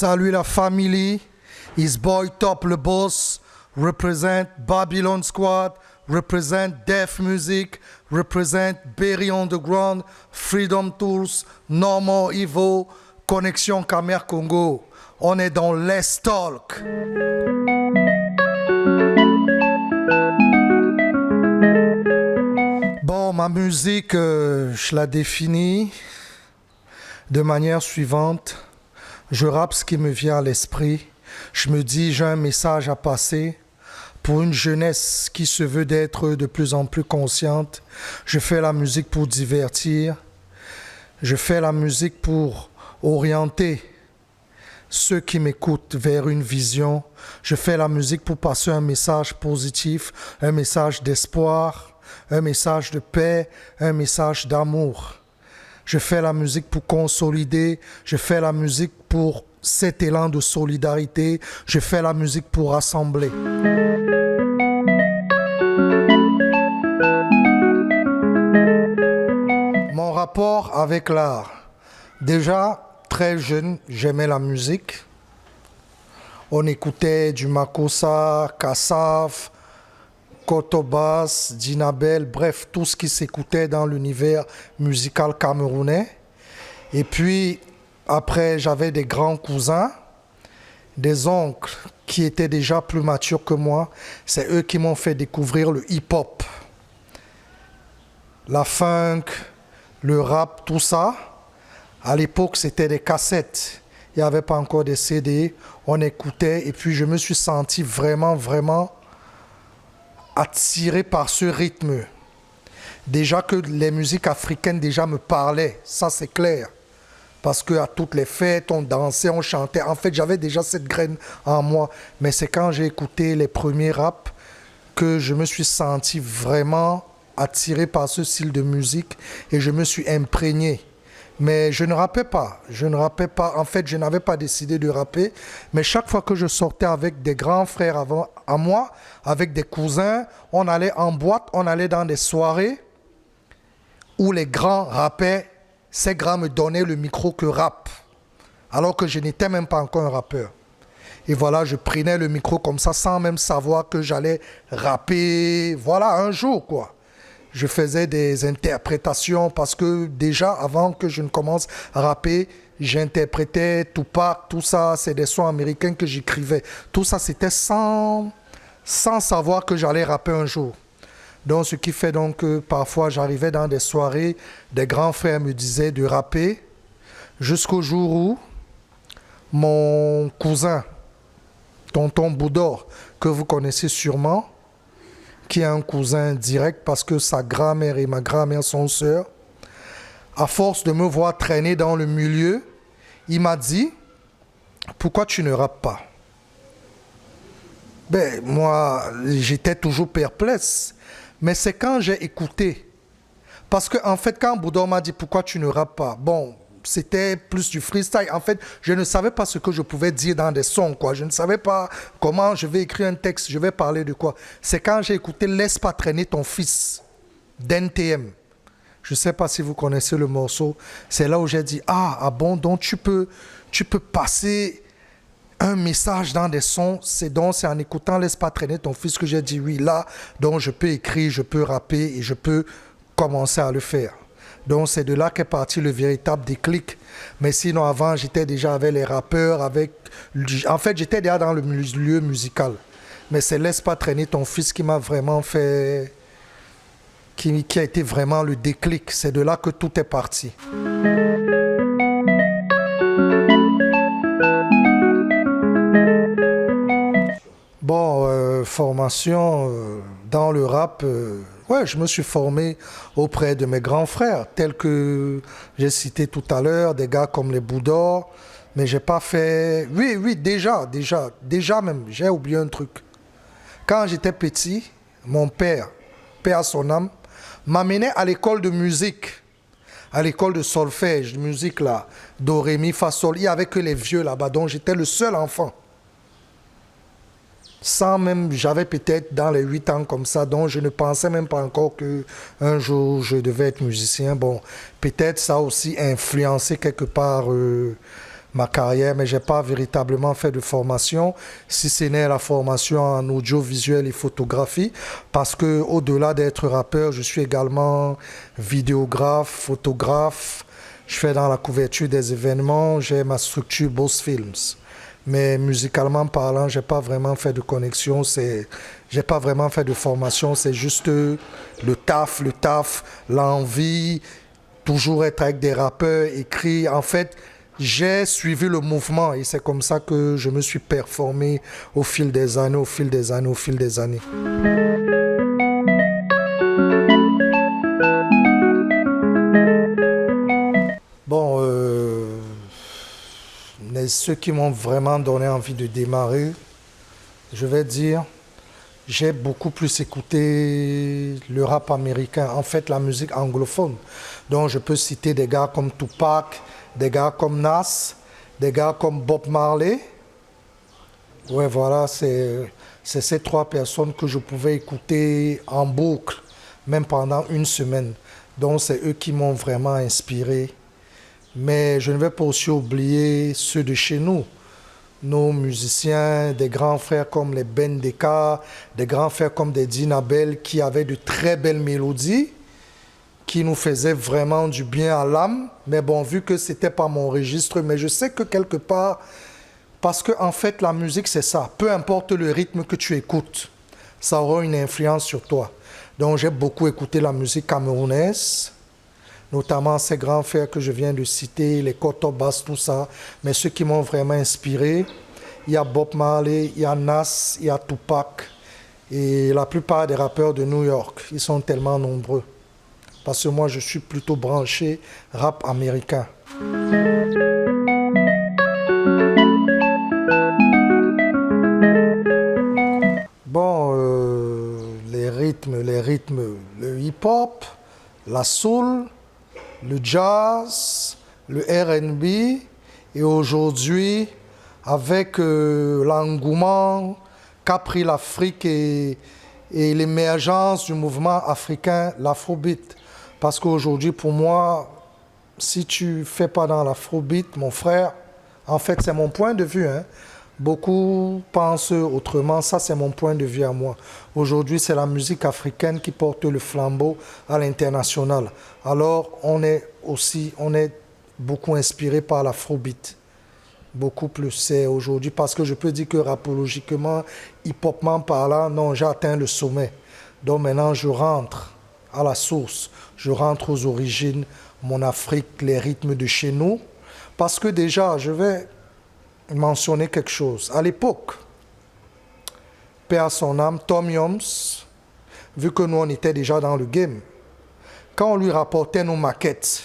Salut la famille, it's boy Top le boss, represent Babylon Squad, represent Def Music, represent Berry Underground, Freedom Tools, Normal Evil, Connexion Camer Congo. On est dans Let's Talk. Bon, ma musique, je la définis de manière suivante. Je rappe ce qui me vient à l'esprit. Je me dis, j'ai un message à passer pour une jeunesse qui se veut d'être de plus en plus consciente. Je fais la musique pour divertir. Je fais la musique pour orienter ceux qui m'écoutent vers une vision. Je fais la musique pour passer un message positif, un message d'espoir, un message de paix, un message d'amour. Je fais la musique pour consolider, je fais la musique pour cet élan de solidarité, je fais la musique pour rassembler. Mon rapport avec l'art. Déjà, très jeune, j'aimais la musique. On écoutait du Makossa, Kassav, Kotobas, Dinabel, bref, tout ce qui s'écoutait dans l'univers musical camerounais. Et puis, après, j'avais des grands cousins, des oncles qui étaient déjà plus matures que moi. C'est eux qui m'ont fait découvrir le hip-hop, la funk, le rap, tout ça. À l'époque, c'était des cassettes. Il n'y avait pas encore de CD. On écoutait et puis je me suis senti vraiment attiré par ce rythme. Déjà que les musiques africaines déjà me parlaient, ça c'est clair. Parce qu'à toutes les fêtes, on dansait, on chantait. En fait, j'avais déjà cette graine en moi. Mais c'est quand j'ai écouté les premiers raps que je me suis senti vraiment attiré par ce style de musique et je me suis imprégné. Mais je ne rappais pas. En fait, je n'avais pas décidé de rapper. Mais chaque fois que je sortais avec des grands frères à moi, avec des cousins, on allait en boîte, on allait dans des soirées où les grands rappaient. Ces grands me donnaient le micro que rap, alors que je n'étais même pas encore un rappeur. Et voilà, je prenais le micro comme ça sans même savoir que j'allais rapper. Voilà, un jour, quoi. Je faisais des interprétations parce que déjà, avant que je ne commence à rapper, j'interprétais Tupac, tout ça, c'est des sons américains que j'écrivais. Tout ça, c'était sans savoir que j'allais rapper un jour. Donc, ce qui fait donc que parfois, j'arrivais dans des soirées, des grands frères me disaient de rapper, jusqu'au jour où mon cousin, tonton Boudor, que vous connaissez sûrement, qui est un cousin direct parce que sa grand-mère et ma grand-mère sont sœurs, à force de me voir traîner dans le milieu, il m'a dit, pourquoi tu ne rappes pas? Ben, moi, j'étais toujours perplexe. Mais c'est quand j'ai écouté. Parce qu'en fait, quand Boudor m'a dit pourquoi tu ne rappes pas, bon, c'était plus du freestyle. En fait, je ne savais pas ce que je pouvais dire dans des sons, quoi. Je ne savais pas comment je vais écrire un texte, je vais parler de quoi. C'est quand j'ai écouté Laisse pas traîner ton fils d'NTM. Je ne sais pas si vous connaissez le morceau. C'est là où j'ai dit, ah bon, donc tu peux passer un message dans des sons, c'est en écoutant Laisse pas traîner ton fils que j'ai dit oui, là, donc je peux écrire, je peux rapper et je peux commencer à le faire. Donc c'est de là qu'est parti le véritable déclic. Mais sinon avant, j'étais déjà avec les rappeurs, en fait j'étais déjà dans le milieu musical. Mais c'est Laisse pas traîner ton fils qui m'a vraiment fait, qui a été vraiment le déclic. C'est de là que tout est parti. Bon, formation dans le rap, ouais, je me suis formé auprès de mes grands frères, tels que j'ai cité tout à l'heure, des gars comme les Boudor, mais j'ai pas fait... Oui, déjà même, j'ai oublié un truc. Quand j'étais petit, mon père, paix à son âme, m'amenait à l'école de musique, à l'école de solfège, de musique là, do, ré, mi, fa, sol. Il n'y avait que les vieux là-bas, donc j'étais le seul enfant. Sans même, j'avais peut-être dans les 8 ans comme ça, donc je ne pensais même pas encore qu'un jour je devais être musicien. Bon, peut-être ça a aussi influencé quelque part ma carrière, mais je n'ai pas véritablement fait de formation, si ce n'est la formation en audiovisuel et photographie, parce que au-delà d'être rappeur, je suis également vidéographe, photographe, je fais dans la couverture des événements, j'ai ma structure Boss Films. Mais musicalement parlant, j'ai pas vraiment fait de connexion, j'ai pas vraiment fait de formation, c'est juste le taf, l'envie, toujours être avec des rappeurs, écrire. En fait, j'ai suivi le mouvement et c'est comme ça que je me suis performé au fil des années, au fil des années, au fil des années. Bon, ceux qui m'ont vraiment donné envie de démarrer, je vais dire, j'ai beaucoup plus écouté le rap américain, en fait la musique anglophone. Donc je peux citer des gars comme Tupac, des gars comme Nas, des gars comme Bob Marley. Ouais, voilà, c'est ces trois personnes que je pouvais écouter en boucle, même pendant une semaine. Donc c'est eux qui m'ont vraiment inspiré. Mais je ne vais pas aussi oublier ceux de chez nous. Nos musiciens, des grands frères comme les Ben Deka, des grands frères comme des Dinabel qui avaient de très belles mélodies, qui nous faisaient vraiment du bien à l'âme. Mais bon, vu que ce n'était pas mon registre, mais je sais que quelque part, parce que en fait la musique c'est ça, peu importe le rythme que tu écoutes, ça aura une influence sur toi. Donc j'ai beaucoup écouté la musique camerounaise, notamment ces grands frères que je viens de citer, les Kotobas, tout ça. Mais ceux qui m'ont vraiment inspiré, il y a Bob Marley, il y a Nas, il y a Tupac. Et la plupart des rappeurs de New York, ils sont tellement nombreux. Parce que moi, je suis plutôt branché rap américain. Bon, les rythmes, le hip-hop, la soul, le jazz, le R&B, et aujourd'hui, avec l'engouement qu'a pris l'Afrique et l'émergence du mouvement africain, l'afrobeat. Parce qu'aujourd'hui, pour moi, si tu ne fais pas dans l'afrobeat, mon frère, en fait, c'est mon point de vue, hein. Beaucoup pensent autrement, ça c'est mon point de vue à moi. Aujourd'hui, c'est la musique africaine qui porte le flambeau à l'international. Alors, on est beaucoup inspiré par l'afrobeat. Beaucoup plus, c'est aujourd'hui, parce que je peux dire que rapologiquement, hip-hopment parlant, non, j'ai atteint le sommet. Donc maintenant, je rentre à la source, je rentre aux origines, mon Afrique, les rythmes de chez nous. Parce que déjà, je vais mentionner quelque chose. À l'époque, paix à son âme, Tom Yoms, vu que nous on était déjà dans le game, quand on lui rapportait nos maquettes,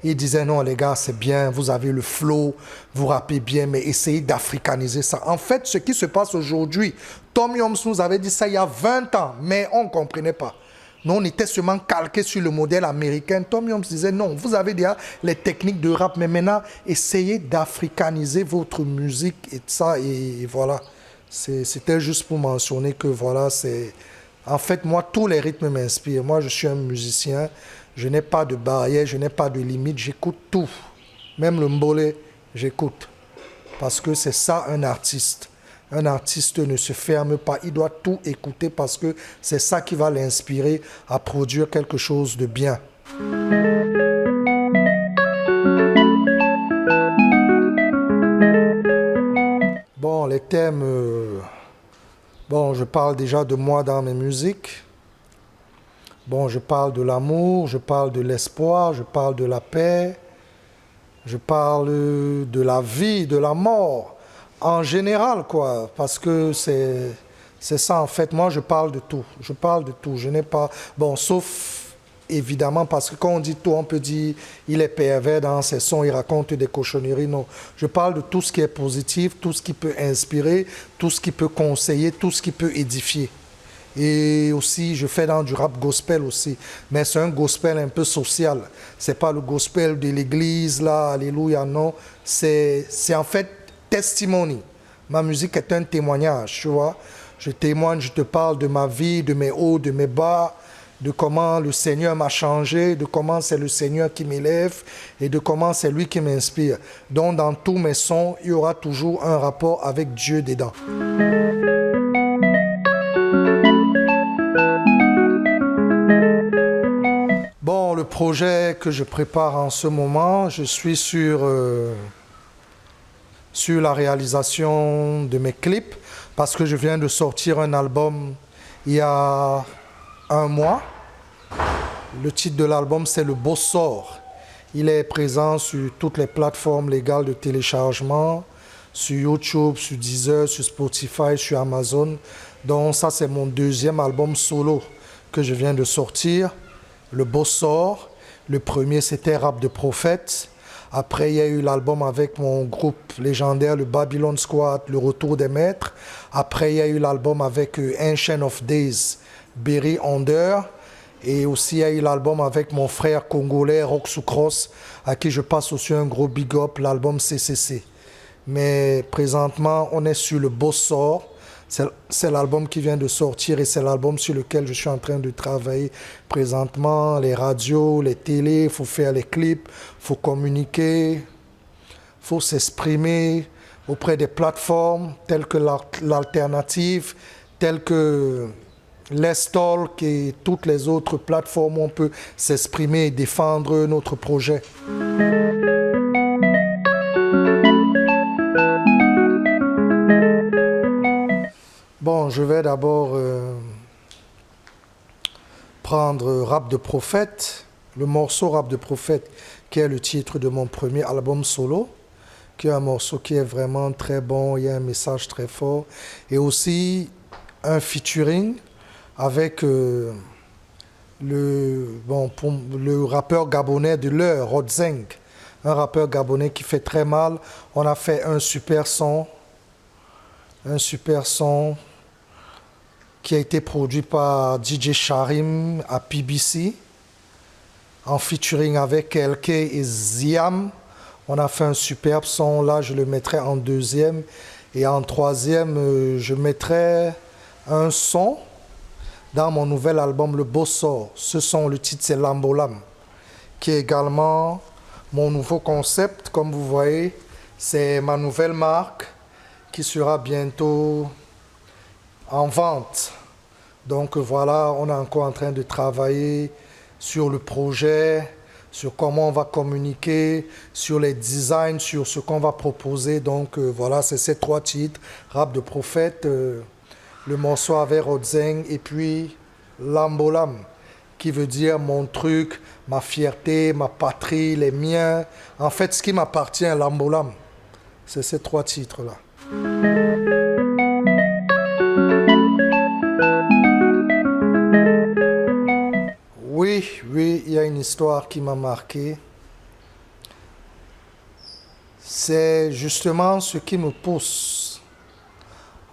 il disait non les gars c'est bien, vous avez le flow, vous rappez bien, mais essayez d'africaniser ça. En fait, ce qui se passe aujourd'hui, Tom Yoms nous avait dit ça il y a 20 ans, mais on ne comprenait pas. Nous, on était seulement calqué sur le modèle américain. Tom Yoms disait non, vous avez déjà les techniques de rap, mais maintenant, essayez d'africaniser votre musique et ça, et voilà. C'était juste pour mentionner que voilà, c'est... En fait, moi, tous les rythmes m'inspirent. Moi, je suis un musicien, je n'ai pas de barrière, je n'ai pas de limite, j'écoute tout. Même le mbolé, j'écoute. Parce que c'est ça un artiste. Un artiste ne se ferme pas, il doit tout écouter parce que c'est ça qui va l'inspirer à produire quelque chose de bien. Bon, les thèmes, bon, je parle déjà de moi dans mes musiques. Bon, je parle de l'amour, je parle de l'espoir, je parle de la paix, je parle de la vie, de la mort. En général, quoi, parce que c'est ça, en fait. Moi, je parle de tout. Je parle de tout. Je n'ai pas... Bon, sauf, évidemment, parce que quand on dit tout, on peut dire il est pervers dans ses sons, il raconte des cochonneries. Non, je parle de tout ce qui est positif, tout ce qui peut inspirer, tout ce qui peut conseiller, tout ce qui peut édifier. Et aussi, je fais dans du rap gospel aussi. Mais c'est un gospel un peu social. C'est pas le gospel de l'église, là, alléluia, non. C'est en fait testimony. Ma musique est un témoignage, tu vois. Je témoigne, je te parle de ma vie, de mes hauts, de mes bas. de comment le Seigneur m'a changé, de comment c'est le Seigneur qui m'élève et de comment c'est lui qui m'inspire. Donc dans tous mes sons, il y aura toujours un rapport avec Dieu dedans. Bon, le projet que je prépare en ce moment, je suis sur la réalisation de mes clips parce que je viens de sortir un album il y a un mois. Le titre de l'album, c'est Le Beau Sort. Il est présent sur toutes les plateformes légales de téléchargement, sur YouTube, sur Deezer, sur Spotify, sur Amazon. Donc ça, c'est mon deuxième album solo que je viens de sortir. Le Beau Sort. Le premier, c'était Rap de Prophète. Après, il y a eu l'album avec mon groupe légendaire, le Babylon Squad, Le Retour des Maîtres. Après, il y a eu l'album avec Ancient of Days, Berry Onder. Et aussi, il y a eu l'album avec mon frère congolais, Roxu Cross, à qui je passe aussi un gros big up, l'album CCC. Mais présentement, on est sur Le Beau Sort. C'est l'album qui vient de sortir et c'est l'album sur lequel je suis en train de travailler présentement. Les radios, les télés, il faut faire les clips, il faut communiquer, il faut s'exprimer auprès des plateformes telles que l'Alternative, telles que Let's Talk et toutes les autres plateformes où on peut s'exprimer et défendre notre projet. Bon, je vais d'abord prendre Rap de Prophète, le morceau Rap de Prophète, qui est le titre de mon premier album solo, qui est un morceau qui est vraiment très bon, il y a un message très fort, et aussi un featuring avec le rappeur gabonais de l'heure, Rodzeng, un rappeur gabonais qui fait très mal. On a fait un super son qui a été produit par DJ Charim à PBC, en featuring avec LK et Ziam. On a fait un superbe son, là je le mettrai en deuxième. Et en troisième, je mettrai un son dans mon nouvel album Le Beau Sort. Ce son, le titre c'est Lambolam, qui est également mon nouveau concept. Comme vous voyez, c'est ma nouvelle marque qui sera bientôt en vente. Donc voilà, on est encore en train de travailler sur le projet, sur comment on va communiquer, sur les designs, sur ce qu'on va proposer. Donc voilà, c'est ces trois titres. Rap de Prophète, le morceau avec Rodzeng et puis Lambolam, qui veut dire mon truc, ma fierté, ma patrie, les miens. En fait, ce qui m'appartient, Lambolam. C'est ces trois titres-là. Oui, il y a une histoire qui m'a marqué. C'est justement ce qui me pousse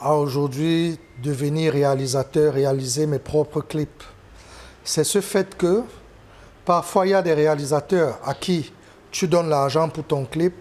à aujourd'hui devenir réalisateur, réaliser mes propres clips. C'est ce fait que parfois il y a des réalisateurs à qui tu donnes l'argent pour ton clip,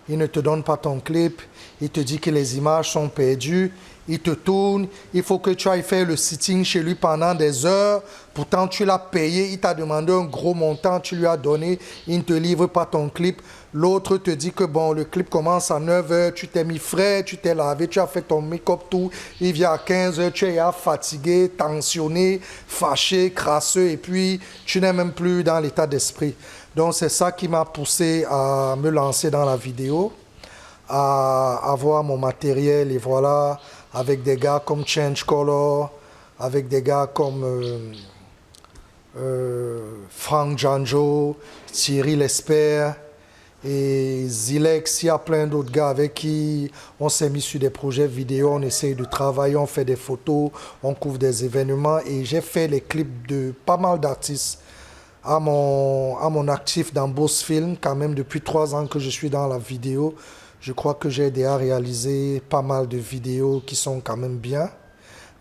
ils ne te donnent pas ton clip, ils te disent que les images sont perdues, il te tourne, il faut que tu ailles faire le sitting chez lui pendant des heures, pourtant tu l'as payé, il t'a demandé un gros montant, tu lui as donné, il ne te livre pas ton clip. L'autre te dit que bon, le clip commence à 9 heures, tu t'es mis frais, tu t'es lavé, tu as fait ton make-up, tout, il vient à 15 heures, tu es fatigué, tensionné, fâché, crasseux, et puis tu n'es même plus dans l'état d'esprit. Donc c'est ça qui m'a poussé à me lancer dans la vidéo, à avoir mon matériel, et voilà, avec des gars comme Change Color, avec des gars comme Frank Janjo, Thierry Lesper et Zilex. Il y a plein d'autres gars avec qui on s'est mis sur des projets vidéo, on essaye de travailler, on fait des photos, on couvre des événements et j'ai fait les clips de pas mal d'artistes à mon actif dans Boss Film, quand même depuis 3 ans que je suis dans la vidéo. Je crois que j'ai déjà réalisé pas mal de vidéos qui sont quand même bien.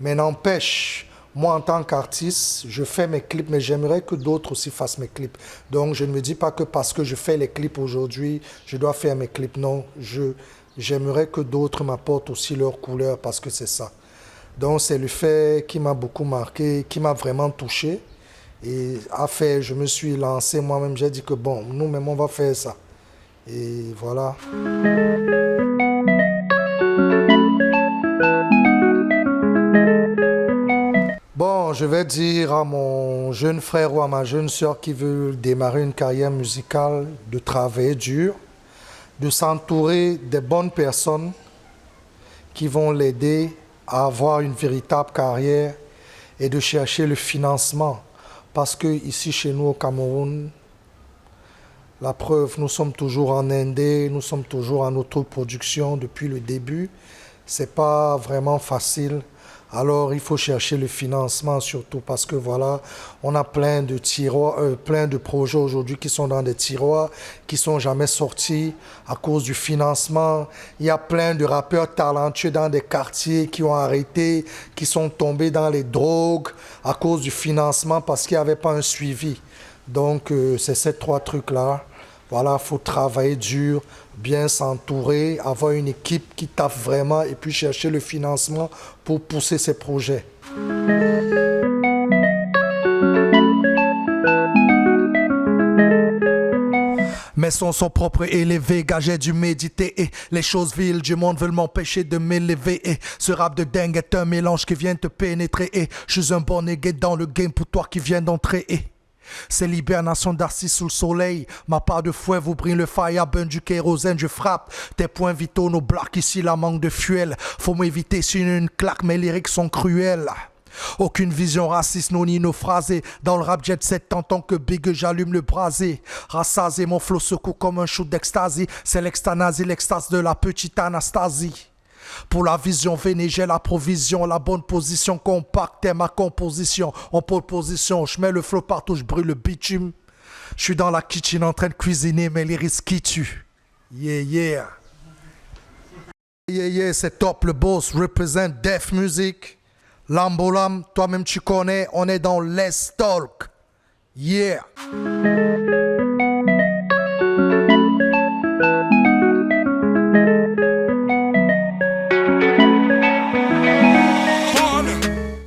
Mais n'empêche, moi en tant qu'artiste, je fais mes clips, mais j'aimerais que d'autres aussi fassent mes clips. Donc je ne me dis pas que parce que je fais les clips aujourd'hui, je dois faire mes clips. Non, j'aimerais que d'autres m'apportent aussi leur couleur parce que c'est ça. Donc c'est le fait qui m'a beaucoup marqué, qui m'a vraiment touché. Et à faire, je me suis lancé moi-même, j'ai dit que bon, nous-mêmes on va faire ça. Et voilà. Bon, je vais dire à mon jeune frère ou à ma jeune sœur qui veut démarrer une carrière musicale de travailler dur, de s'entourer des bonnes personnes qui vont l'aider à avoir une véritable carrière et de chercher le financement. Parce que ici chez nous au Cameroun, la preuve, nous sommes toujours en indé, nous sommes toujours en autoproduction depuis le début. C'est pas vraiment facile. Alors il faut chercher le financement surtout parce que voilà, on a plein de tiroirs, plein de projets aujourd'hui qui sont dans des tiroirs, qui sont jamais sortis à cause du financement. Il y a plein de rappeurs talentueux dans des quartiers qui ont arrêté, qui sont tombés dans les drogues à cause du financement parce qu'il n'y avait pas un suivi. Donc c'est ces trois trucs-là. Voilà, il faut travailler dur, bien s'entourer, avoir une équipe qui tape vraiment et puis chercher le financement pour pousser ses projets. Mes sons sont propres et élevés, gars j'ai dû méditer et les choses viles du monde veulent m'empêcher de m'élever et ce rap de dingue est un mélange qui vient te pénétrer et je suis un bon négé dans le game pour toi qui viens d'entrer et c'est l'hibernation d'assis sous le soleil. Ma part de fouet vous brille le fire, burn du kérosène, je frappe. Tes points vitaux, nos blocs ici, la manque de fuel. Faut m'éviter sinon une claque, mes lyriques sont cruels. Aucune vision raciste, non ni naufrasée. Dans le rap jet set, tant que big, j'allume le brasé. Rassasé, mon flow secoue comme un shoot d'extasie. C'est l'extanasie, l'extase de la petite Anastasie. Pour la vision vénée, j'ai la provision, la bonne position compacte est ma composition. En pole position, je mets le flow partout, je brûle le bitume. Je suis dans la kitchen en train de cuisiner, mes lyrics qui tuent. Yeah, yeah. Yeah, yeah, c'est top le boss, represent Def Music. Lambolam, toi-même tu connais, on est dans Let's Talk. Yeah.